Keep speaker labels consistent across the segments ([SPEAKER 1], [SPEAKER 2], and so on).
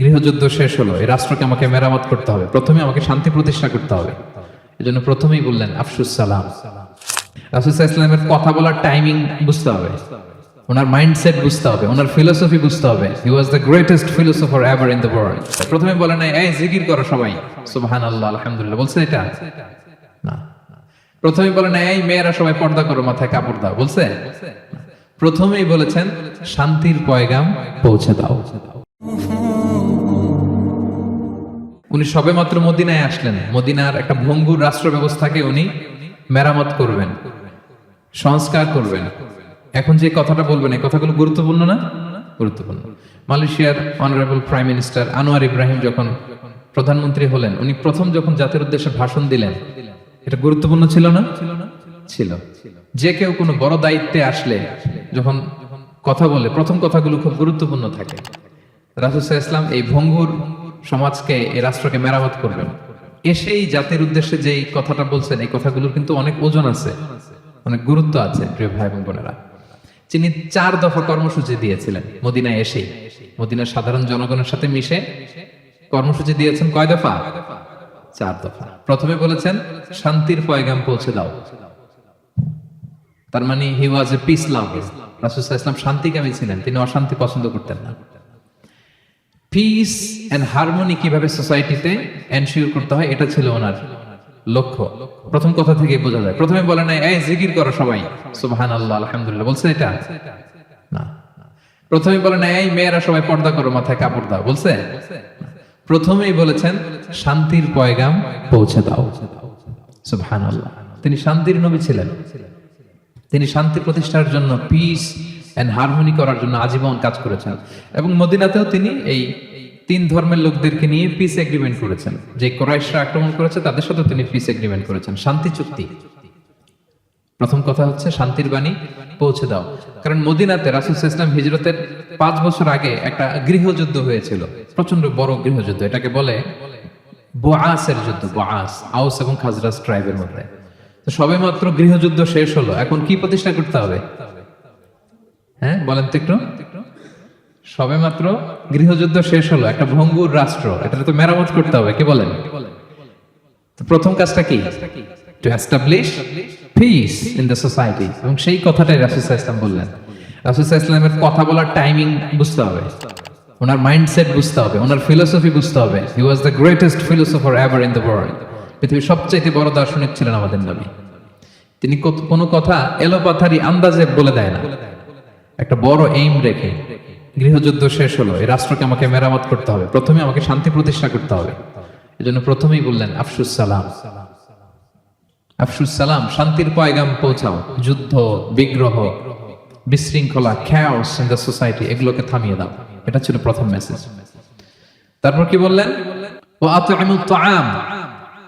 [SPEAKER 1] গৃহযুদ্ধ শেষ হলো, এই রাষ্ট্রকে আমাকে মেরামত করতে হবে, প্রথমে আমাকে শান্তি প্রতিষ্ঠা করতে হবে। এই জন্য প্রথমেই বললেন আফসুস সালাম। রাসূল সাল্লাল্লাহু আলাইহি ওয়াসাল্লামের কথা বলার টাইমিং বুঝতে হবে, ওনার মাইন্ডসেট বুঝতে হবে, ওনার ফিলোসফি বুঝতে হবে। He was the greatest philosopher ever in the world. প্রথমে বলে নাই এই জিকির করো সবাই সুবহানাল্লাহ আলহামদুলিল্লাহ, বলছে এটা না। প্রথমে বলে নাই এই মেয়েরা সবাই পর্দা করো, মাথায় কাপড় দাও, বলছে? প্রথমেই বলেছেন শান্তির পয়গাম পৌঁছে দাও। উনি সবেমাত্র মদিনায় আসলেন, মদিনার একটা ভঙ্গুর রাষ্ট্র ব্যবস্থাকে উনি মেরামত করবেন, সংস্কার করবেন। এখন যে কথাটা বলবেন এই কথাগুলো গুরুত্বপূর্ণ না? গুরুত্বপূর্ণ। মালয়েশিয়ার honourable prime minister Anwar Ibrahim যখন প্রধানমন্ত্রী হলেন, উনি প্রথম যখন জাতির উদ্দেশ্যে ভাষণ দিলেন, এটা গুরুত্বপূর্ণ ছিল না? ছিল। যে কেউ কোনো বড় দায়িত্বে আসলে যখন কথা বলে প্রথম কথাগুলো খুব গুরুত্বপূর্ণ থাকে। রাসূল সাল্লাল্লাহু আলাইহি ওয়াসাল্লাম এই ভঙ্গুর সমাজকে, এই রাষ্ট্রকে মেরামত করবেন। এসেই জাতির উদ্দেশ্যে যেই কথাটা বলছেন, এই কথাগুলোর কিন্তু অনেক ওজন আছে, অনেক গুরুত্ব আছে। প্রিয় ভাই এবং বোনেরা, তিনি 4 দফা কর্মসূচি দিয়েছিলেন মদিনায় এসেই। মদিনার সাধারণ জনগণের সাথে মিশে কর্মসূচি দিয়েছেন কয় দফা? 4 দফা। প্রথমে বলেছেন শান্তির পয়গাম পৌঁছে দাও। তার মানে হি ওয়াজ এ পিস লাভার। রাসূল সাল্লাল্লাহু আলাইহি ওয়াসাল্লাম শান্তিকামী ছিলেন, তিনি অশান্তি পছন্দ করতেন না। পিস এন্ড হারমোনি কিভাবে সোসাইটিতে এনশিওর করতে হয়, এটা ছিল ওনার লক্ষ্য। প্রথম কথা থেকে বোঝা যায়। প্রথমে বলে নাই এই জিকির করো সবাই সুবহানাল্লাহ আলহামদুলিল্লাহ, বলছে এটা না। প্রথমে বলে নাই এই মেয়েরা সবাই পর্দা করো, মাথায় কাপড় দাও, বলছে? প্রথমেই বলেছেন শান্তির পয়গাম পৌঁছে দাও। সুবহানাল্লাহ। তিনি শান্তির নবী ছিলেন, তিনি শান্তি প্রতিষ্ঠার জন্য, পিস এন্ড হারমোনি করার জন্য আজীবন কাজ করেছেন। এবং মদিনাতেও তিনি এই 3 ধর্মের লোকদেরকে নিয়ে পিস এগ্রিমেন্ট করেছেন। যে কুরাইশরা আক্রমণ করেছে তাদের সাথে তিনি পিস এগ্রিমেন্ট করেছেন, শান্তি চুক্তি। প্রথম কথা হচ্ছে শান্তির বাণী পৌঁছে দাও। কারণ মদিনাতে রাসূল সাল্লাল্লাহু আলাইহি ওয়াসাল্লাম হিজরতের 5 বছর আগে একটা গৃহযুদ্ধ হয়েছিল, প্রচন্ড বড় গৃহযুদ্ধ। এটাকে বলে বুআসের যুদ্ধ, বুআস, আউস এবং খাজরাজ ট্রাইবের মধ্যে। তো সবেমাত্র গৃহযুদ্ধ শেষ হলো, এখন কি প্রতিষ্ঠা করতে হবে? হ্যাঁ বলেন তো একটু। সবেমাত্র গৃহযুদ্ধ শেষ হলো, একটা ভঙ্গুর রাষ্ট্র, এটা তো মেরামত করতে হবে, কি বলেন? তো প্রথম কাজটা কি? To establish piece in the society. এবং সেই কথাটাই রাসূল সাল্লাল্লাহু আলাইহি ওয়াসাল্লাম বললেন। রাসূল সাল্লাল্লাহু আলাইহি ওয়াসাল্লামের কথা বলার টাইমিং বুঝতে হবে, ওনার মাইন্ডসেট বুঝতে হবে, ওনার ফিলোসফি বুঝতে হবে। He was the greatest philosopher ever in the world. পৃথিবীর সবচেয়ে বড় দার্শনিক ছিলেন আমাদের নবী। তিনি কোনো কথা এলোপাথারি আন্দাজে বলে দেয় না, একটা বড় এইম রেখে। গৃহযুদ্ধ শেষ হলো, এই রাষ্ট্রকে আমাকে মেরামত করতে হবে, প্রথমে আমাকে শান্তি প্রতিষ্ঠা করতে হবে। এই জন্য প্রথমেই বললেন আফসুস সালাম। আফসুস সালাম, শান্তির পয়গাম পৌঁছাও। যুদ্ধ, বিগ্রহ, বিশৃঙ্খলা, chaos in the society, এগুলোকে থামিয়ে দাও। এটা ছিল প্রথম মেসেজ। তারপর কি বললেন? ওয়া আত'ইমুত তাআম,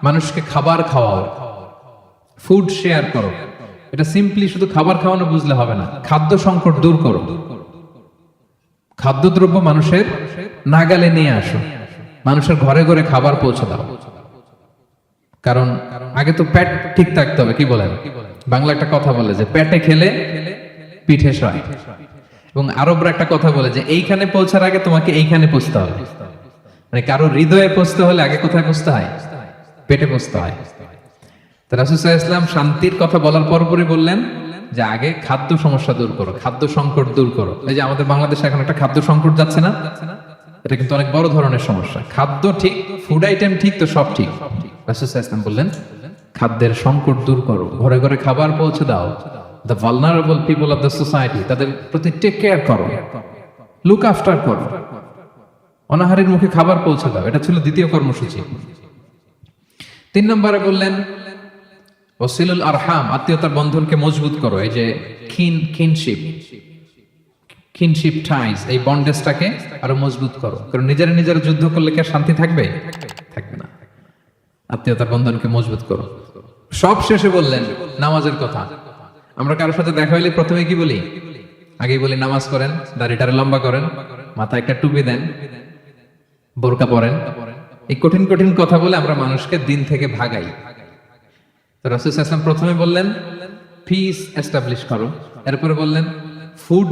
[SPEAKER 1] মানুষকে খাবার খাওয়াও, ফুড শেয়ার করো। এটা সিম্পলি শুধু খাবার খাওয়ানো বুঝলে হবে না, খাদ্য সংকট দূর করো। খাদ্যদ্রব্য মানুষের নাগালে নিয়ে আসো, মানুষের ঘরে ঘরে খাবার পৌঁছে দাও। কারণ আগে তো পেট ঠিক থাকতে হবে, কি বলেন? বাংলা একটা কথা বলে যে পেটে খেলে পিঠে সয়। এবং আরবরা একটা কথা বলে যে এইখানে পৌঁছার আগে তোমাকে এইখানে পৌঁছতে হবে। মানে কারো হৃদয়ে পৌঁছতে হলে আগে কোথায় পৌঁছতে হয়? পেটে পৌঁছতে হয়। তো রাসূল সাল্লাল্লাহু আলাইহি ওয়াসাল্লাম শান্তির কথা বলার পরপরই বললেন যে আগে খাদ্য সমস্যা দূর করো, খাদ্য সংকট দূর করো। এই যে আমাদের বাংলাদেশে এখন একটা খাদ্য সংকট যাচ্ছে না, এটা কিন্তু অনেক বড় ধরনের সমস্যা। খাদ্য ঠিক, ফুড আইটেম ঠিক, তো সব ঠিক। রাসূল সাল্লাল্লাহু আলাইহি ওয়াসাল্লাম বললেন খাদ্যের সংকট দূর করো, ঘরে ঘরে খাবার পৌঁছে দাও। The vulnerable people of the society, তাদের প্রতি টেক কেয়ার করো, লুক আফটার করো, অনাহারের মুখে খাবার পৌঁছে দাও। এটা ছিল দ্বিতীয় কর্মসূচি। 3 নম্বরে বললেন ওয়াসিলুল আরহাম, আত্মীয়তার বন্ধনকে মজবুত করো। এই যে কিনশিপ টাইজ, এই বন্ডেজটাকে আরো মজবুত করো। কারণ নিজেরা যুদ্ধ করলে কি আর শান্তি থাকবে? থাকবে না। আত্মীয়তার বন্ধনকে মজবুত করো। সব শেষে বললেন নামাজের কথা। আমরা কারোর সাথে দেখা হইলে প্রথমে কি বলি? আগেই বলি নামাজ করেন, দাড়িটারে লম্বা করেন, মাথায় একটা টুপি দেন, বোরকা পরেন। এই কঠিন কঠিন কথা বলে আমরা মানুষকে দিন থেকে ভাগাই। তো রাসূল সাল্লাল্লাহু আলাইহি ওয়াসাল্লাম প্রথমে বললেন পিস এস্টাবলিশ করো, এরপরে বললেন ফুড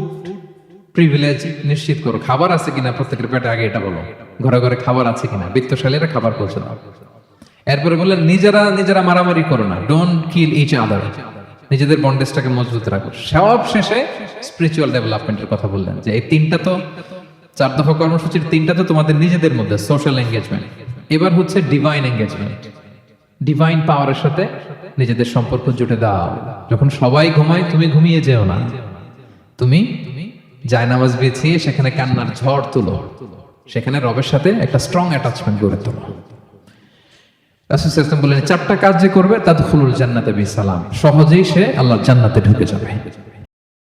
[SPEAKER 1] প্রিভিলেজ নিশ্চিত করো। খাবার আছে কিনা প্রত্যেকের পেটে আগে এটা বলো, ঘরে ঘরে খাবার আছে কিনা, বিত্তশালীরা খাবার পৌঁছে দাও। এরপরে বললেন নিজেরা মারামারি করো না, ডোন্ট কিল ইচ আদার, নিজেদের বন্ডেজটাকে মজবুত রাখো। সব শেষে স্পিরিচুয়াল ডেভেলপমেন্টের কথা বললেন, যে এই তিনটা তো 4 দফা কর্মসূচির তিনটা তো তোমাদের নিজেদের মধ্যে সোশ্যাল এঙ্গেজমেন্ট, এবার হচ্ছে ডিভাইন এঙ্গেজমেন্ট। ডিভাইন পাওয়ারের সাথে নিজেদের সম্পর্ক জুটে দাও। যখন সবাই ঘুমায় তুমি ঘুমিয়ে যেও না, তুমি জায়নামাজ বিছিয়ে সেখানে কান্নার ঝড় তুলো, সেখানে রবের সাথে একটা স্ট্রং অ্যাটাচমেন্ট গড়ে তোলো। রাসূল সাল্লাল্লাহু আলাইহি ওয়াসাল্লাম বলেন 4টা কাজ যে করবে তাদখুলুল জান্নাতে বিসালাম, সহজেই সে আল্লাহর জান্নাতে ঢুকে যাবে।